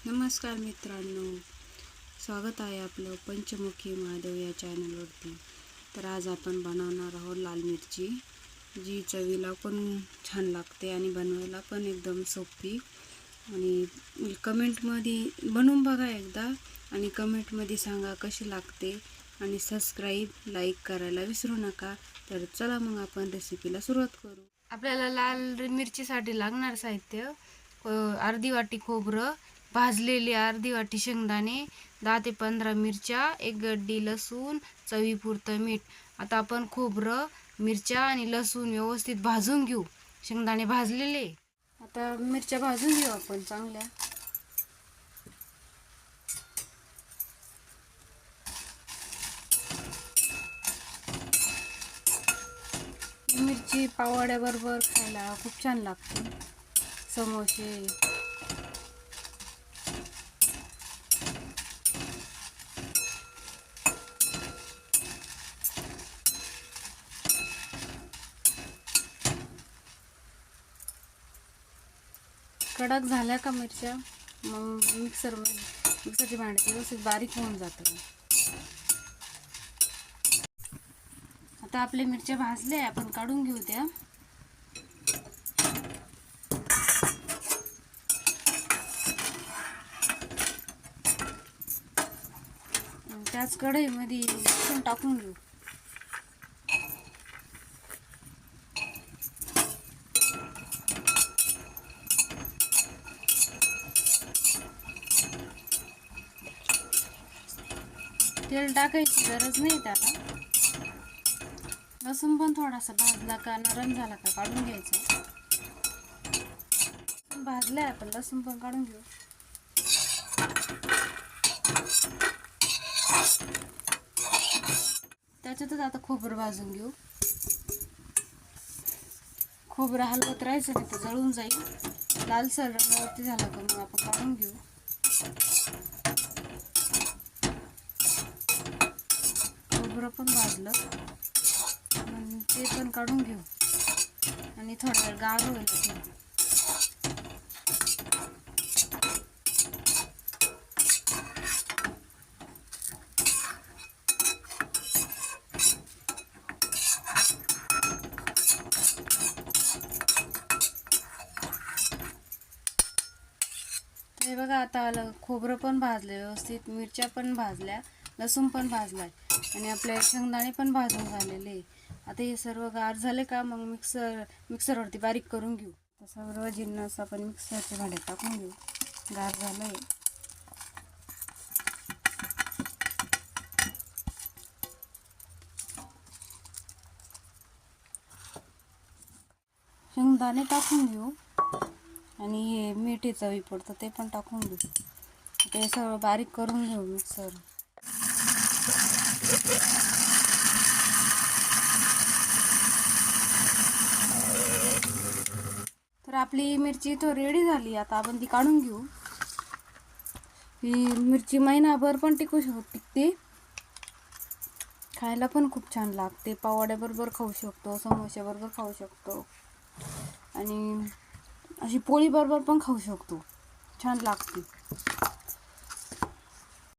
नमस्कार मित्रांनो, स्वागत आहे आपलं पंचमुखी महादेव या चॅनलवरती। तर आज आपण बनवणार आहोत लाल मिरची, जी चवीला पण छान लागते आणि बनवायला पण एकदम सोपी। आणि कमेंटमध्ये बनवून बघा एकदा आणि कमेंटमध्ये सांगा कशी लागते आणि सबस्क्राईब लाईक करायला विसरू नका। तर चला मग आपण रेसिपीला सुरुवात करू। आपल्याला लाल मिरचीसाठी लागणार साहित्य: अर्धी वाटी खोबरं, भाजलेली अर्धी वाटी शेंगदाणे, 10 ते 15 मिरच्या, 1 गड्डी लसूण, चवीपुरतं मीठ। आता आपण खोबरं, मिरच्या आणि लसूण व्यवस्थित भाजून घेऊ। शेंगदाणे भाजलेले, आता मिरच्या भाजून घेऊ आपण चांगल्या। मिरची पावड्याबरोबर खायला खूप छान लागते, समोसे। कडक झाल्या का मिरच्या, मग मिक्सरची भांडी व्यवस्थित बारीक होऊन जातं। आता आपले मिरच्या भाजल्या, आपण काढून घेऊ त्या। त्याच कढईमध्ये लसूण टाकून घेऊ। तेल टाकायची गरज नाही त्याला। लसूण पण थोडासा भाजला का, नरम झाला का काढून घ्यायचं। भाजलाय आपण, लसूण पण काढून घेऊ। त्याच्यातच आता खोबरं भाजून घेऊ। खोबरं हलवत राहायचं, नाही तर जळून जाईल। लालसर रंगावरती झाला का मग आपण काढून घेऊ। खोबरं पण भाजलं, ते पण काढून घेऊ आणि थोडा वेळ गार व्हायला ठेवू। हे बघा, आता खोबरं पण भाजलं व्यवस्थित, मिरच्या पण भाजल्या, लसूण पण भाजलाय आणि आपले शेंगदाणे पण भाजून झालेले। आता हे सर्व गार झाले का मग मिक्सरवरती बारीक करून घेऊ। सर्व जिन्नस आपण मिक्सरच्या भांड्यात टाकून घेऊ। गार झालंय। शेंगदाणे टाकून घेऊ आणि हे मीठ चवी पडतं ते पण टाकून घेऊ। ते सगळं बारीक करून घेऊ मिक्सर। तर आपली मिरची तो रेडी झाली, आता आपण ती काढून घेऊ। ही मिरची महिनाभर पण टिकते, खायला पण खूप छान लागते। पावड्याबरोबर खाऊ शकतो, समोश्याबरोबर खाऊ शकतो आणि अशी पोळी बरोबर पण खाऊ शकतो, छान लागते।